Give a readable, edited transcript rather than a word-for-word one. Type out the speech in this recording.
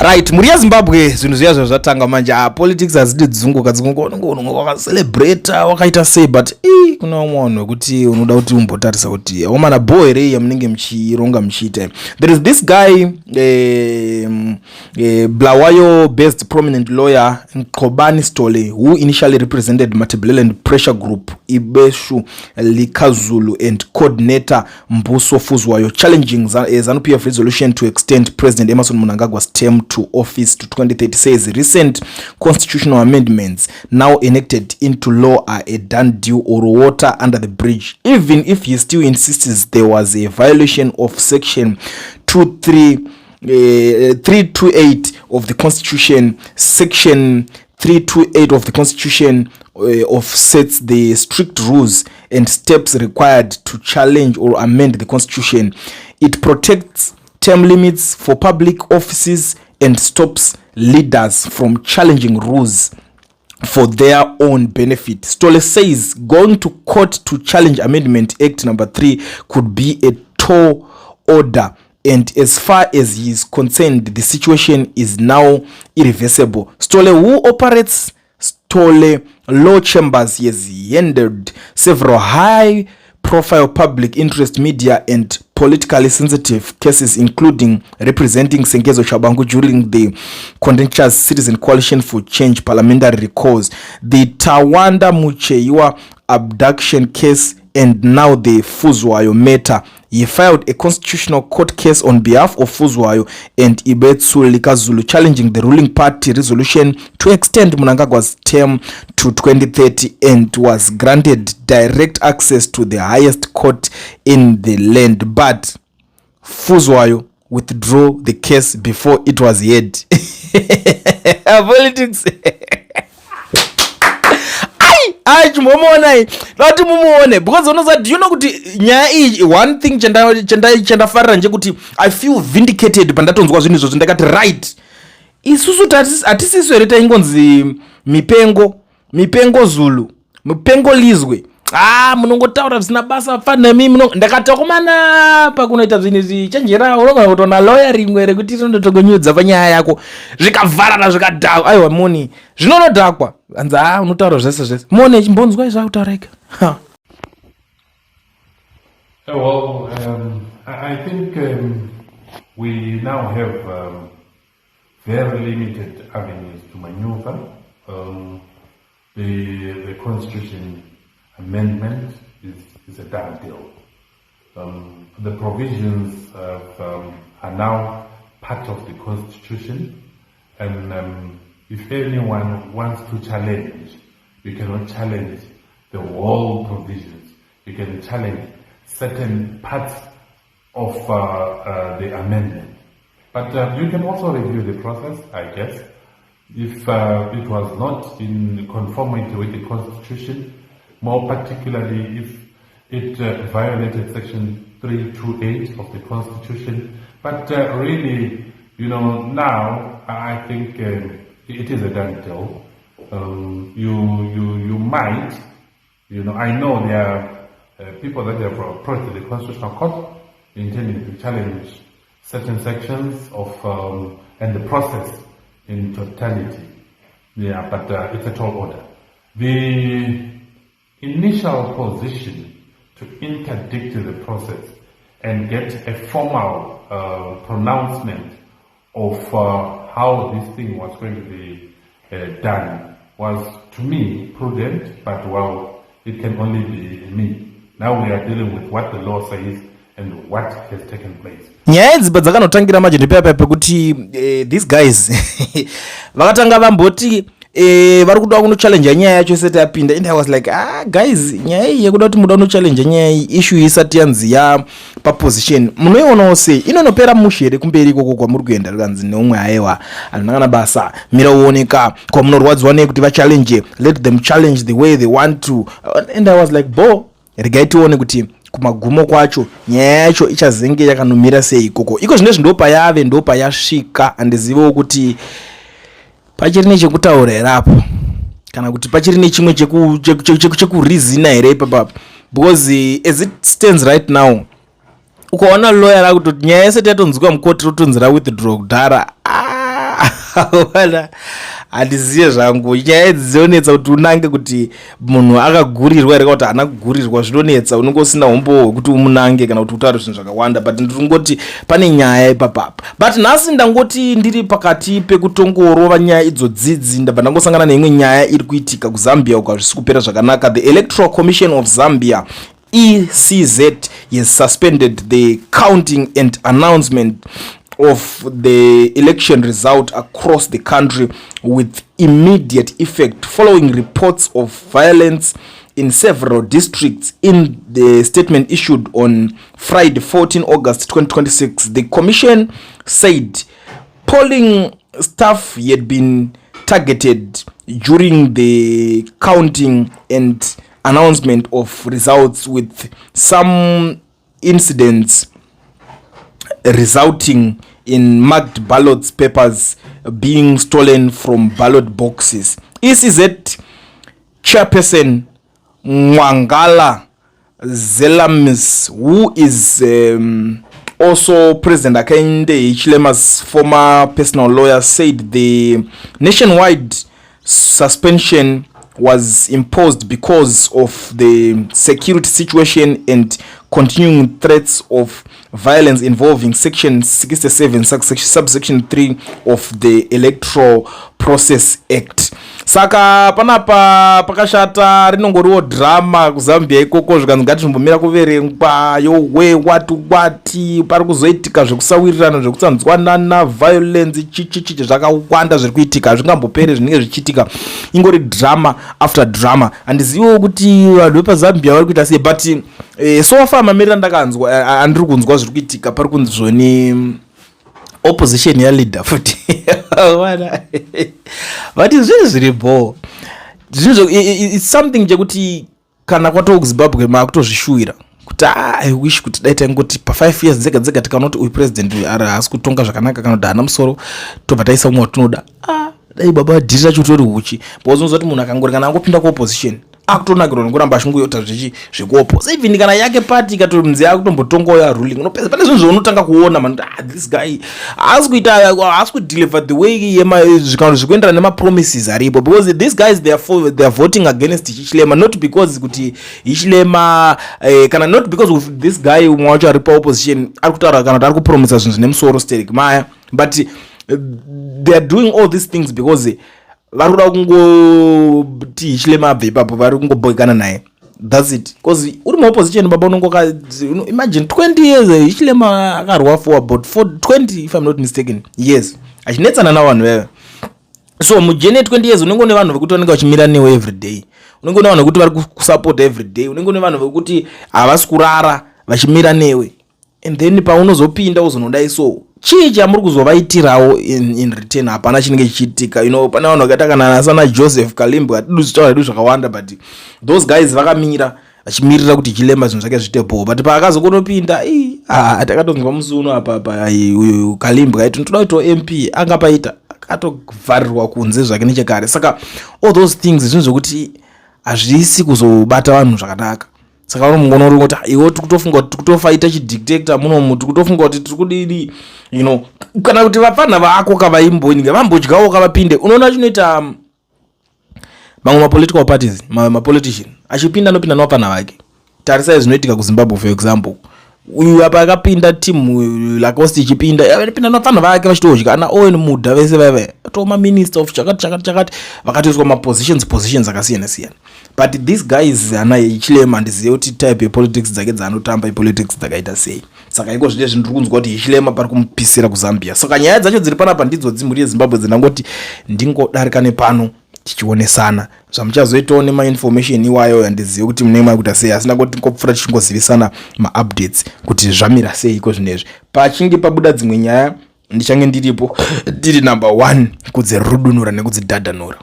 Right, muri Zimbabwe zvinhu zviya zvatanga manje politics azidi dzunguka celebrate wakaita sei but kuna umwe wekuti unoda kuti umbotarisa kuti wamana boy here yamunenge muchironga muchiita. There is this guy Blawayo based prominent lawyer Nkobani Stole who initially represented Matebeleland Pressure Group Ibeshu Likazulu and coordinator Mbuso Fuzwayo challenging ZANU-PF resolution to extend President Emmerson Mnangagwa's term to office to 2030 says recent constitutional amendments now enacted into law are a done deal or water under the bridge, even if he still insists there was a violation of section 328 of the Constitution. Section 328 of the Constitution offsets the strict rules and steps required to challenge or amend the Constitution. It protects term limits for public offices and stops leaders from challenging rules for their own benefit. Stole says going to court to challenge Amendment Act number 3 could be a tall order, and as far as he is concerned, the situation is now irreversible. Stole, who operates Stole Law Chambers, has handled several high-profile public interest media and politically sensitive cases, including representing Sengezo Shabangu during the contentious Citizen Coalition for Change parliamentary cause, the Tawanda Mucheiwa abduction case, and now the Fuzwayo matter. He filed a constitutional court case on behalf of Fuzwayo and Ibetsu Likazulu challenging the ruling party resolution to extend Mnangagwa's term to 2030 and was granted direct access to the highest court in the land. But Fuzwayo withdrew the case before it was heard. Politics. Not because do you know one thing chenda farra nje kuti I feel vindicated pandatonzwa zvinhu izvo ndakati right isusu atisiso here taingonzi mipengo Zulu mipengo Lizwe munongotaura zvisina basa fana mimi ndakatokomana pakunoita zvinhu zvichenjera unogona kutona lawyer rimwe rekuti rinotogonyudza panyaya yako zvikavharana zvikadhakwa aiwa moni zvinonodhakwa anza unotaura zvese mone chimbonzwa izvautaureka Well, I think we now have very limited avenues to maneuver. The Constitution amendment is a done deal. The provisions are now part of the Constitution, and if anyone wants to challenge, you cannot challenge the whole provisions. You can challenge certain parts of the amendment. But you can also review the process, I guess. If it was not in conformity with the Constitution, more particularly if it violated Section 328 of the Constitution. But really, now I think it is a done deal. You might, I know there are people that have approached the Constitutional Court intending to challenge certain sections of and the process in totality. Yeah, but it's a tall order. The initial position to interdict the process and get a formal pronouncement of how this thing was going to be done was, to me, prudent, but well, it can only be me. Now we are dealing with what the law says and what has taken place. Yes, but dzakanotangira manje ndipepa pekuti these guys vakatanga vamboti vari kuda kuno challenge nyaya yacho isati yapinda, and I was like guys, nyaya iyi yekuda kuti muda kuno challenge nyaya iyi issue isati yanzi ya pa position munoiona sei inonopera mushere kumberi ikoko kwamuri kuenda rikanzi neumwe aiwa anangana basa mira uoneka kwa munorwadziwa nei kuti va challenge, let them challenge the way they want to, and I was like regai tione kuti kumagumo kwacho nyaya yacho ichazenge yakanomira sei ikoko. Iko zvinezvi ndopa yasvika, andizivewo kuti pachiri nechekutaura here apo kana kuti pachiri nechimwe chekurizina here ipapa, because as it stands right now ukaona lawyer akutoti nyaya yese yatonzwa mukoti rotonzira withdraw kudhara wala handiziye zvangu nyaya idzi dzinonetsa kuti unange kuti munhu akagurirwa here kana kuti haana kugurirwa zvinonetsa unongosina umbo hwekuti umunange kana kuti utaure zvinhu zvakawanda but ndingoti pane nyaya ipapapa but nhasi ndangoti ndiri pakati pekutongorova nyaya idzodzidzi ndabva ndangosangana neimwe nyaya iri kuitika kuzambia uka zvisi kupera zvakanaka. The Electoral Commission of Zambia ECZ has suspended the counting and announcement of the election result across the country with immediate effect following reports of violence in several districts. In the statement issued on Friday 14 August 2026, the commission said polling staff had been targeted during the counting and announcement of results, with some incidents resulting in marked ballot papers being stolen from ballot boxes. ECZ chairperson Mwangala Zelamis, who is also President Hakainde Hichilema's former personal lawyer, said the nationwide suspension was imposed because of the security situation and continuing threats of violence involving section 67 subsection 3 of the Electoral Process Act. Saka panapa pakashata rinongoriwo drama kuzambia ikoko zvikanzi ngatizombomira kuverengwa yowe wati pari kuzoitika zvekusawirirana zvekutsanzwanana violence chichichichi zvakawanda zviri kuitika hazvingambopere zvinenge zvichiitika ingori drama after drama. Handiziviwo kuti vanhu vepazambia vari kuita sei but so far mamirira ndakanzwa andiri kunzwa zviri kuitika pari kunzvoni opposition yaleader futi but zvinhu zviripo it's something chekuti kana kwatoo kuzimbabwe makutozvishuwira kuti I wish kuti dai taingoti pa5 years dzega dzega tikanoti uyu president haasi kutonga zvakanaka kana kuti haana musoro tobva taisa umwe watinoda dai baba dhiri racho tori huchi because unozwa kuti munhu akangori kana angopinda kuopposition akutonakirwa nekuramba achingoyota zvekuopposition kana yake party ikati mzee akutombotongawo yaruling unopedza pane zvinhu zvaunotanga kuona man this guy haasi kudeliver the way zvikano zvikuenderana nemapromises aripo, because these guys they are voting against Hichilema not because kuti Hichilema kana not because of this guy umwe wacho ari paopposition ari kutaura kana kuti ari kupromisa zvinhu zvine musoro Sterek Maya, but they are doing all these things because vari kuda kungoti Hichilema abve ipapo vari kungoboekana naye, that's it. Because uri muopposition baba unongoka imagine 20 years Hichilema akarwa for about 20 if I'm not mistaken years achinetsana navanhu veve. So mujene 20 years unenge une vanhu vekuti vanenge vachimira newe every day, unenge une vanhu vekuti vari kusupport every day, unenge une vanhu vekuti havasi kurara vachimira newe, and then paunozopinda uzonodai so chii chamuri kuzovaitirawo in return hapana chinenge chichiitika. Pane vanhu vakaita kana asana Joseph Kalimba atiduzitaura hedu zvakawanda, but those guys vakamira vachimirira kuti Hichilema zvinhu zvake zvitepo, but paakazokonopinda takatonzwa musi uno apa uyu Kalimba aiti toda kuti MP anga paita akatovharirwa kunze zvake nechekare. Saka all those things zvinhu zvokuti hazvisi kuzobata vanhu zvakanaka. Saka unomuona uri kuti iwe tikutofunga kuti tikutofaita chidictator munomu, tikutofunga kuti tiri kudini kana kuti vapfana vako kavaimboninga vambodyawo kavapinde. Unoona chinoita mamwe mapolitical parties mapolitician achipinda anopinda nevapfana vake. Tarisai zvinoitika kuZimbabwe for example, uyu apa akapinda timu lacoste ichipinda anopinda nevapfana vake vachitodya ana Owen Mudha vese veve atoma minister of chakati vakatoiswa mapositions akasiyana siyana. But these guys ana Hichilema ndizive kuti type yepolitics dzake dzaanotamba ipolitics dzakaita sei. Saka iko zvine zvinhu ndiri kunzwa kuti Hichilema pari kumupisira kuZambia. Saka nyaya dzacho dziri panapa ndidzo dzimuri yeZimbabwe dzinangoti ndingodarika nepano tichionesana zvamuchazoitawo nemainformation iwayo yandizive kuti munenge makuita sei, asina kuti ngopfura tichingozivisana maupdates kuti zvamira sei iko zvinezvi. Pachinge pabuda dzimwe nyaya ndichange ndiripo ndiri number 1 kudzirudunura nekudzidhadhanura.